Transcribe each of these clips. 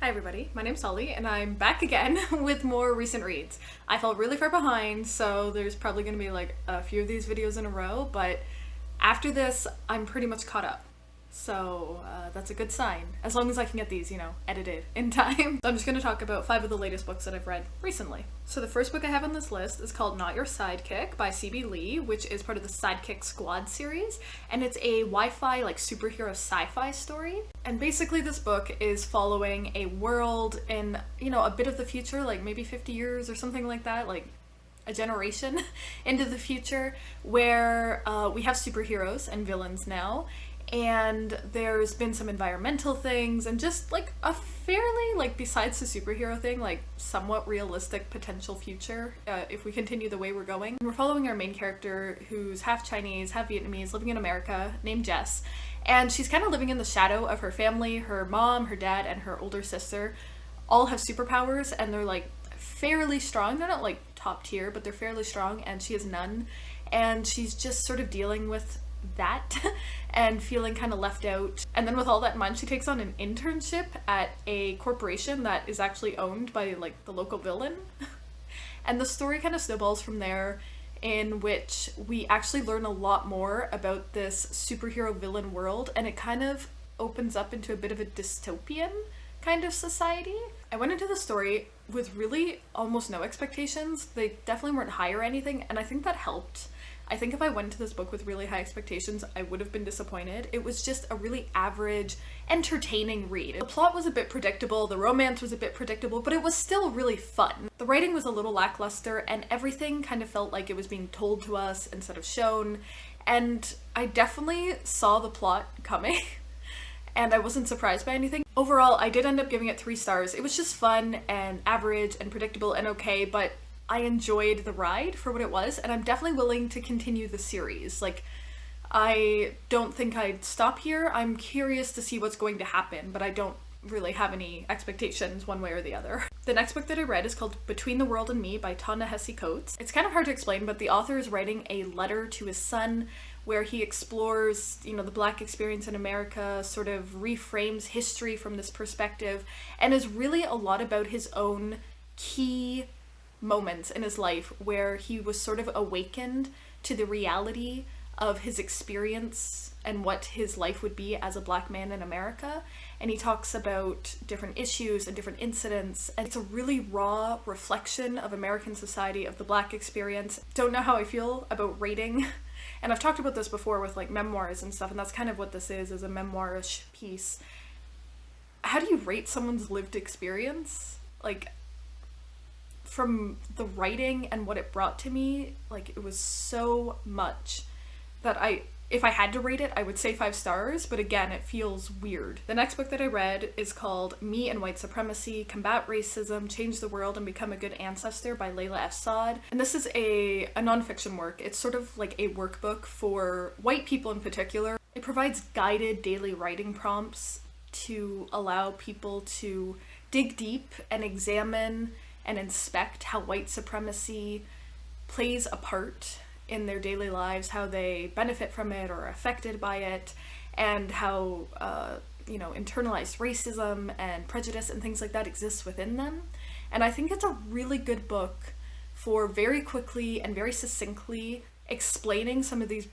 Hi everybody, my name's Holly and I'm back again with more recent reads. I fell really far behind, so there's probably going to be like a few of these videos in a row, but after this I'm pretty much caught up. So that's a good sign, as long as I can get these, edited in time. So I'm just going to talk about 5 of the latest books that I've read recently. So the first book I have on this list is called Your Sidekick by C.B. Lee, which is part of the Sidekick Squad series, and it's a Wi-Fi like superhero sci-fi story. And basically this book is following a world in, a bit of the future, like maybe 50 years or something like that, like a generation into the future, where we have superheroes and villains now. And there's been some environmental things and just like a fairly, like, besides the superhero thing, like somewhat realistic potential future if we continue the way we're going. We're following our main character who's half Chinese, half Vietnamese, living in America, named Jess. And she's kind of living in the shadow of her family. Her mom, her dad, and her older sister all have superpowers, and they're like fairly strong. They're not like top tier, but they're fairly strong, and she has none. And she's just sort of dealing with that and feeling kind of left out. And then with all that in mind, she takes on an internship at a corporation that is actually owned by like the local villain. And the story kind of snowballs from there, in which we actually learn a lot more about this superhero villain world, and it kind of opens up into a bit of a dystopian kind of society. I went into the story with really almost no expectations. They definitely weren't high or anything, and I think that helped. I think if I went into this book with really high expectations, I would have been disappointed. It was just a really average, entertaining read. The plot was a bit predictable, the romance was a bit predictable, but it was still really fun. The writing was a little lackluster, and everything kind of felt like it was being told to us instead of shown, and I definitely saw the plot coming. And I wasn't surprised by anything. Overall, I did end up giving it 3 stars. It was just fun and average and predictable and okay, but I enjoyed the ride for what it was, and I'm definitely willing to continue the series. Like, I don't think I'd stop here. I'm curious to see what's going to happen, but I don't really have any expectations one way or the other. The next book that I read is called Between the World and Me by Ta-Nehisi. It's kind of hard to explain, but the author is writing a letter to his son where he explores, the Black experience in America, sort of reframes history from this perspective, and is really a lot about his own key moments in his life where he was sort of awakened to the reality of his experience and what his life would be as a Black man in America. And he talks about different issues and different incidents, and it's a really raw reflection of American society, of the Black experience. Don't know how I feel about rating, and I've talked about this before with like memoirs and stuff, and that's kind of what this is a memoirish piece. How do you rate someone's lived experience? Like, from the writing and what it brought to me, like, it was so much that if I had to rate it, I would say 5 stars, but again, it feels weird. The next book that I read is called Me and White Supremacy, Combat Racism, Change the World, and Become a Good Ancestor by Layla Saad. And this is a nonfiction work. It's sort of like a workbook for white people in particular. It provides guided daily writing prompts to allow people to dig deep and examine and inspect how white supremacy plays a part in their daily lives, how they benefit from it or are affected by it, and how, internalized racism and prejudice and things like that exists within them. And I think it's a really good book for very quickly and very succinctly explaining some of these,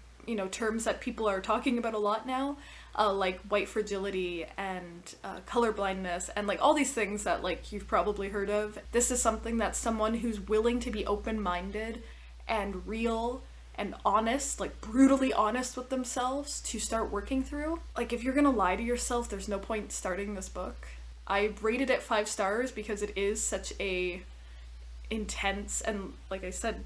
terms that people are talking about a lot now, like white fragility and colorblindness and like all these things that like you've probably heard of. This is something that someone who's willing to be open-minded and real and honest, like brutally honest with themselves, to start working through. Like, if you're gonna lie to yourself, there's no point starting this book. I rated it 5 stars because it is such a intense and, like I said,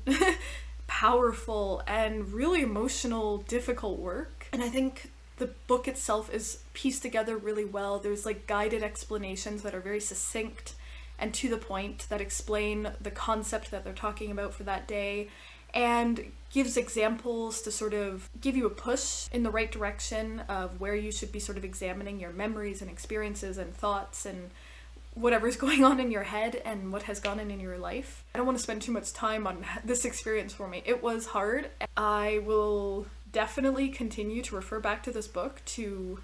powerful and really emotional, difficult work. And I think the book itself is pieced together really well. There's like guided explanations that are very succinct and to the point, that explain the concept that they're talking about for that day, and gives examples to sort of give you a push in the right direction of where you should be sort of examining your memories and experiences and thoughts and whatever's going on in your head and what has gone in your life. I don't want to spend too much time on this experience for me. It was hard. I will definitely continue to refer back to this book to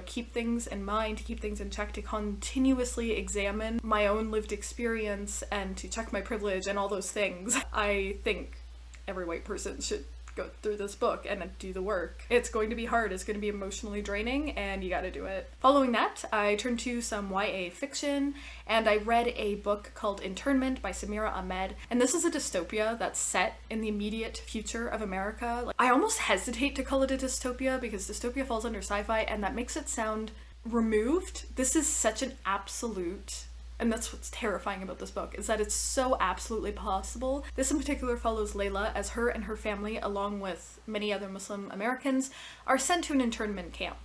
keep things in mind, to keep things in check, to continuously examine my own lived experience and to check my privilege and all those things. I think every white person should go through this book and do the work. It's going to be hard, it's going to be emotionally draining, and you gotta do it. Following that, I turned to some YA fiction, and I read a book called Internment by Samira Ahmed, and this is a dystopia that's set in the immediate future of America. I almost hesitate to call it a dystopia because dystopia falls under sci-fi, and that makes it sound removed. This is such an absolute, and that's what's terrifying about this book, is that it's so absolutely possible. This in particular follows Layla as her and her family, along with many other Muslim Americans, are sent to an internment camp.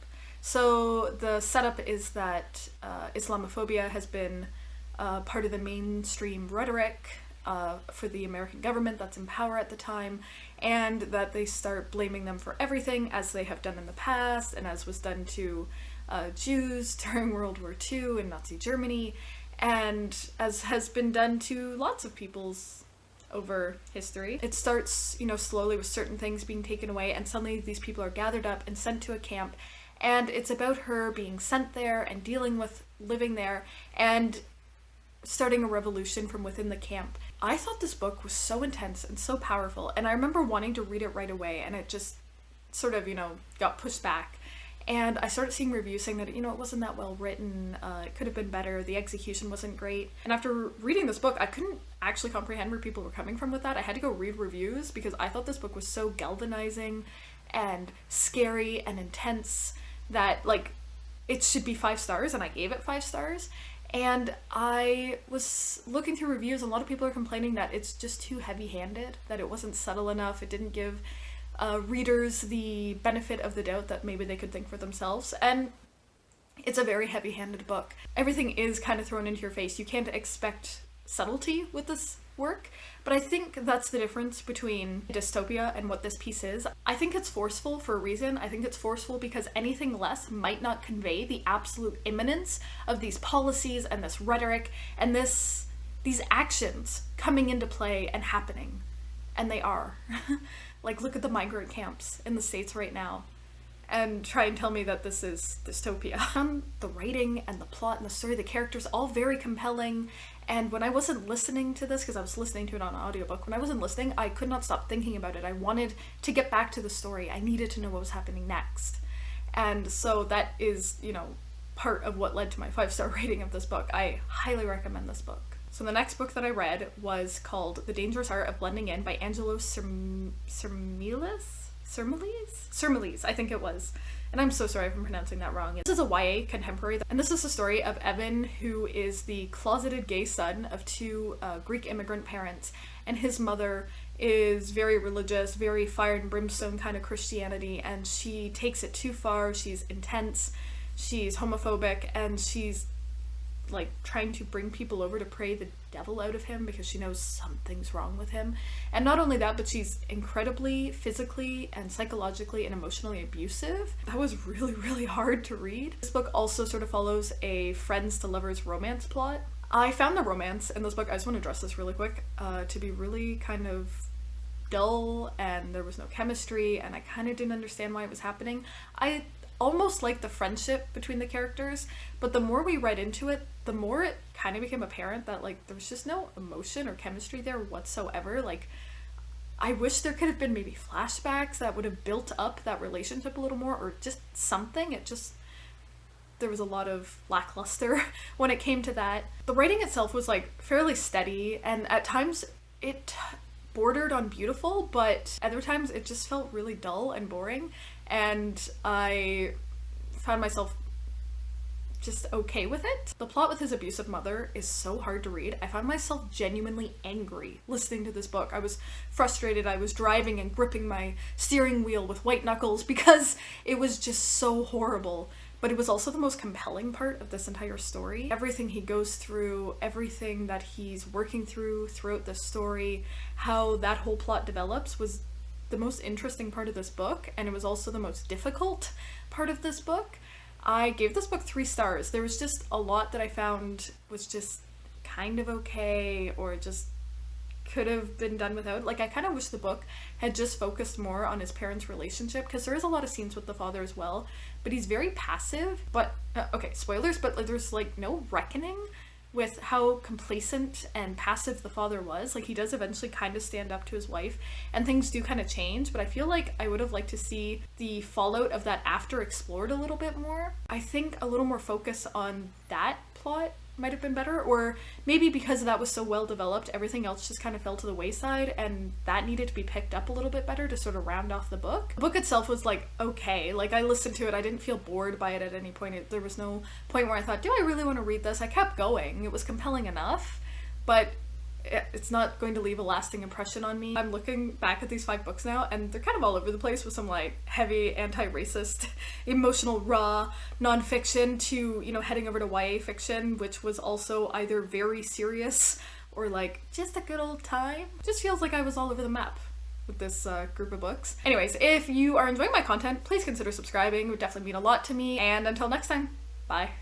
So the setup is that Islamophobia has been part of the mainstream rhetoric for the American government that's in power at the time, and that they start blaming them for everything, as they have done in the past, and as was done to Jews during World War II in Nazi Germany, and as has been done to lots of peoples over history. It starts, slowly with certain things being taken away, and suddenly these people are gathered up and sent to a camp, and it's about her being sent there and dealing with living there and starting a revolution from within the camp. I thought this book was so intense and so powerful, and I remember wanting to read it right away, and it just sort of, got pushed back. And I started seeing reviews saying that, it wasn't that well written, it could have been better, the execution wasn't great. And after reading this book, I couldn't actually comprehend where people were coming from with that. I had to go read reviews because I thought this book was so galvanizing and scary and intense that, it should be 5 stars, and I gave it 5 stars. And I was looking through reviews, and a lot of people are complaining that it's just too heavy-handed, that it wasn't subtle enough, it didn't give readers the benefit of the doubt that maybe they could think for themselves. And it's a very heavy-handed book. Everything is kind of thrown into your face. You can't expect subtlety with this work, but I think that's the difference between dystopia and what this piece is. I think it's forceful for a reason. I think it's forceful because anything less might not convey the absolute imminence of these policies and this rhetoric and these actions coming into play and happening. And they are. Look at the migrant camps in the States right now and try and tell me that this is dystopia. The writing and the plot and the story, the characters, all very compelling. And when I wasn't listening to this, because I was listening to it on an audiobook, when I wasn't listening, I could not stop thinking about it. I wanted to get back to the story. I needed to know what was happening next. And so that is, part of what led to my 5-star rating of this book. I highly recommend this book. So the next book that I read was called The Dangerous Art of Blending In by Angelo Surmelis, I think it was. And I'm so sorry if I'm pronouncing that wrong. This is a YA contemporary, and this is the story of Evan, who is the closeted gay son of 2 Greek immigrant parents, and his mother is very religious, very fire and brimstone kind of Christianity, and she takes it too far. She's intense, she's homophobic, and she's trying to bring people over to pray the devil out of him because she knows something's wrong with him. And not only that, but she's incredibly physically and psychologically and emotionally abusive. That was really, really hard to read. This book also sort of follows a friends to lovers romance plot. I found the romance in this book, I just want to address this really quick, to be really kind of dull, and there was no chemistry, and I kind of didn't understand why it was happening. I almost like the friendship between the characters, but the more we read into it, the more it kind of became apparent that there was just no emotion or chemistry there whatsoever. I wish there could have been maybe flashbacks that would have built up that relationship a little more, or just something. There was a lot of lackluster when it came to that. The writing itself was fairly steady, and at times it bordered on beautiful, but other times it just felt really dull and boring, and I found myself just okay with it. The plot with his abusive mother is so hard to read. I found myself genuinely angry listening to this book. I was frustrated. I was driving and gripping my steering wheel with white knuckles because it was just so horrible. But it was also the most compelling part of this entire story. Everything he goes through, everything that he's working through throughout the story, how that whole plot develops was the most interesting part of this book, and it was also the most difficult part of this book. I gave this book 3 stars. There was just a lot that I found was just kind of okay, or just could have been done without. Like, I kind of wish the book had just focused more on his parents' relationship, because there is a lot of scenes with the father as well, but he's very passive. But okay, spoilers, but like, there's like no reckoning with how complacent and passive the father was. Like, he does eventually kind of stand up to his wife, and things do kind of change, but I feel like I would have liked to see the fallout of that after explored a little bit more. I think a little more focus on that plot might have been better, or maybe because that was so well developed, everything else just kind of fell to the wayside, and that needed to be picked up a little bit better to sort of round off the book. The book itself was like, okay, like I listened to it, I didn't feel bored by it at any point. There was no point where I thought, do I really want to read this? I kept going. It was compelling enough, but it's not going to leave a lasting impression on me. I'm looking back at these 5 books now, and they're kind of all over the place, with some like heavy anti-racist, emotional, raw nonfiction to, you know, heading over to YA fiction, which was also either very serious or like just a good old time. Just feels like I was all over the map with this group of books. Anyways, if you are enjoying my content, please consider subscribing. It would definitely mean a lot to me, and until next time, bye.